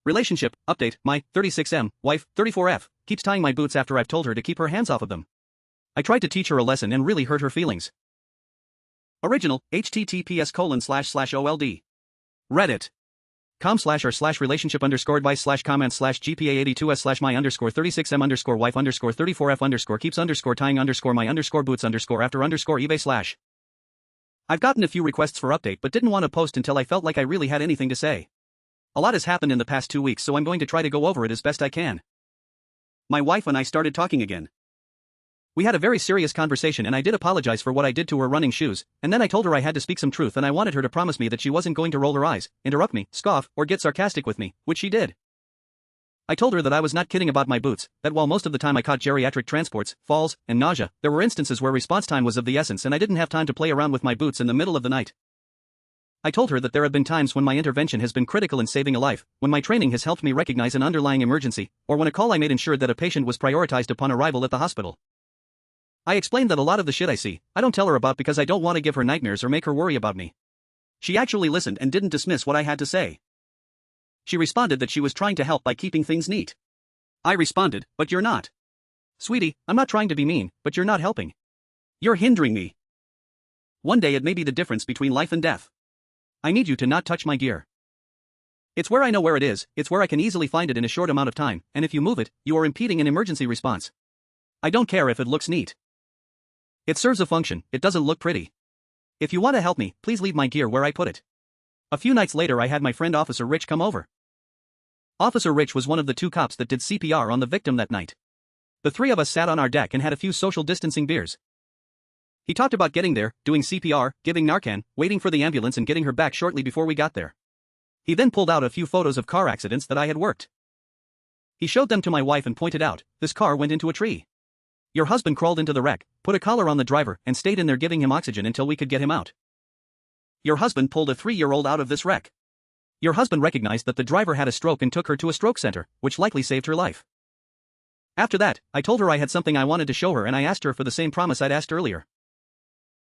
Relationship, update, my 36M, wife, 34F, keeps tying my boots after I've told her to keep her hands off of them. I tried to teach her a lesson and really hurt her feelings. Original, https://old. Reddit. com//relationship_advice/comments/gpa82s/my_34f_keeps_tying_my_boots_after_eBay/. I've gotten a few requests for update but didn't want to post until I felt like I really had anything to say. A lot has happened in the past 2 weeks, so I'm going to try to go over it as best I can. My wife and I started talking again. We had a very serious conversation and I did apologize for what I did to her running shoes, and then I told her I had to speak some truth and I wanted her to promise me that she wasn't going to roll her eyes, interrupt me, scoff, or get sarcastic with me, which she did. I told her that I was not kidding about my boots, that while most of the time I caught geriatric transports, falls, and nausea, there were instances where response time was of the essence and I didn't have time to play around with my boots in the middle of the night. I told her that there have been times when my intervention has been critical in saving a life, when my training has helped me recognize an underlying emergency, or when a call I made ensured that a patient was prioritized upon arrival at the hospital. I explained that a lot of the shit I see, I don't tell her about because I don't want to give her nightmares or make her worry about me. She actually listened and didn't dismiss what I had to say. She responded that she was trying to help by keeping things neat. I responded, but you're not. Sweetie, I'm not trying to be mean, but you're not helping. You're hindering me. One day it may be the difference between life and death. I need you to not touch my gear. It's where I know where it is, it's where I can easily find it in a short amount of time, and if you move it, you are impeding an emergency response. I don't care if it looks neat. It serves a function, it doesn't look pretty. If you want to help me, please leave my gear where I put it. A few nights later I had my friend Officer Rich come over. Officer Rich was one of the 2 cops that did CPR on the victim that night. The 3 of us sat on our deck and had a few social distancing beers. He talked about getting there, doing CPR, giving Narcan, waiting for the ambulance and getting her back shortly before we got there. He then pulled out a few photos of car accidents that I had worked. He showed them to my wife and pointed out, this car went into a tree. Your husband crawled into the wreck, put a collar on the driver, and stayed in there giving him oxygen until we could get him out. Your husband pulled a 3-year-old out of this wreck. Your husband recognized that the driver had a stroke and took her to a stroke center, which likely saved her life. After that, I told her I had something I wanted to show her and I asked her for the same promise I'd asked earlier.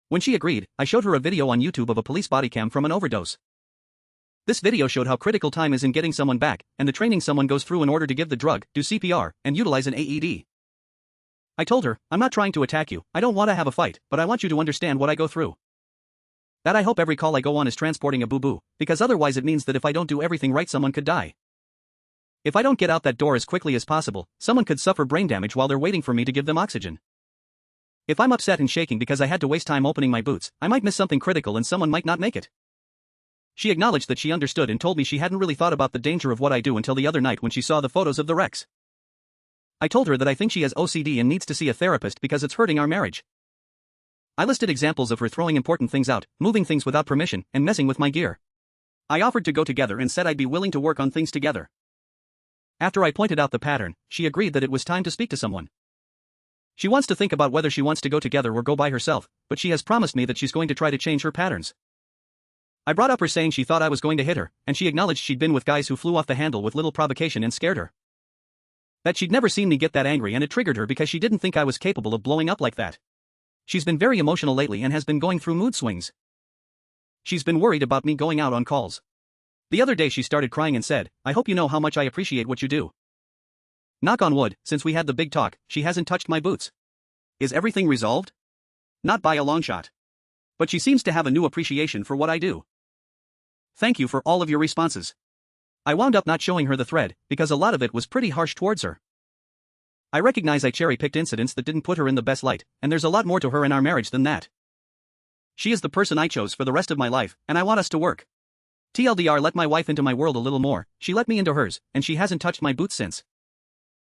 When she agreed, I showed her a video on YouTube of a police body cam from an overdose. This video showed how critical time is in getting someone back, and the training someone goes through in order to give the drug, do CPR, and utilize an AED. I told her, I'm not trying to attack you, I don't want to have a fight, but I want you to understand what I go through. That I hope every call I go on is transporting a boo-boo, because otherwise it means that if I don't do everything right someone could die. If I don't get out that door as quickly as possible, someone could suffer brain damage while they're waiting for me to give them oxygen. If I'm upset and shaking because I had to waste time opening my boots, I might miss something critical and someone might not make it. She acknowledged that she understood and told me she hadn't really thought about the danger of what I do until the other night when she saw the photos of the wrecks. I told her that I think she has OCD and needs to see a therapist because it's hurting our marriage. I listed examples of her throwing important things out, moving things without permission, and messing with my gear. I offered to go together and said I'd be willing to work on things together. After I pointed out the pattern, she agreed that it was time to speak to someone. She wants to think about whether she wants to go together or go by herself, but she has promised me that she's going to try to change her patterns. I brought up her saying she thought I was going to hit her, and she acknowledged she'd been with guys who flew off the handle with little provocation and scared her. That she'd never seen me get that angry and it triggered her because she didn't think I was capable of blowing up like that. She's been very emotional lately and has been going through mood swings. She's been worried about me going out on calls. The other day she started crying and said, I hope you know how much I appreciate what you do. Knock on wood, since we had the big talk, she hasn't touched my boots. Is everything resolved? Not by a long shot. But she seems to have a new appreciation for what I do. Thank you for all of your responses. I wound up not showing her the thread, because a lot of it was pretty harsh towards her. I recognize I cherry-picked incidents that didn't put her in the best light, and there's a lot more to her in our marriage than that. She is the person I chose for the rest of my life, and I want us to work. TLDR let my wife into my world a little more, she let me into hers, and she hasn't touched my boots since.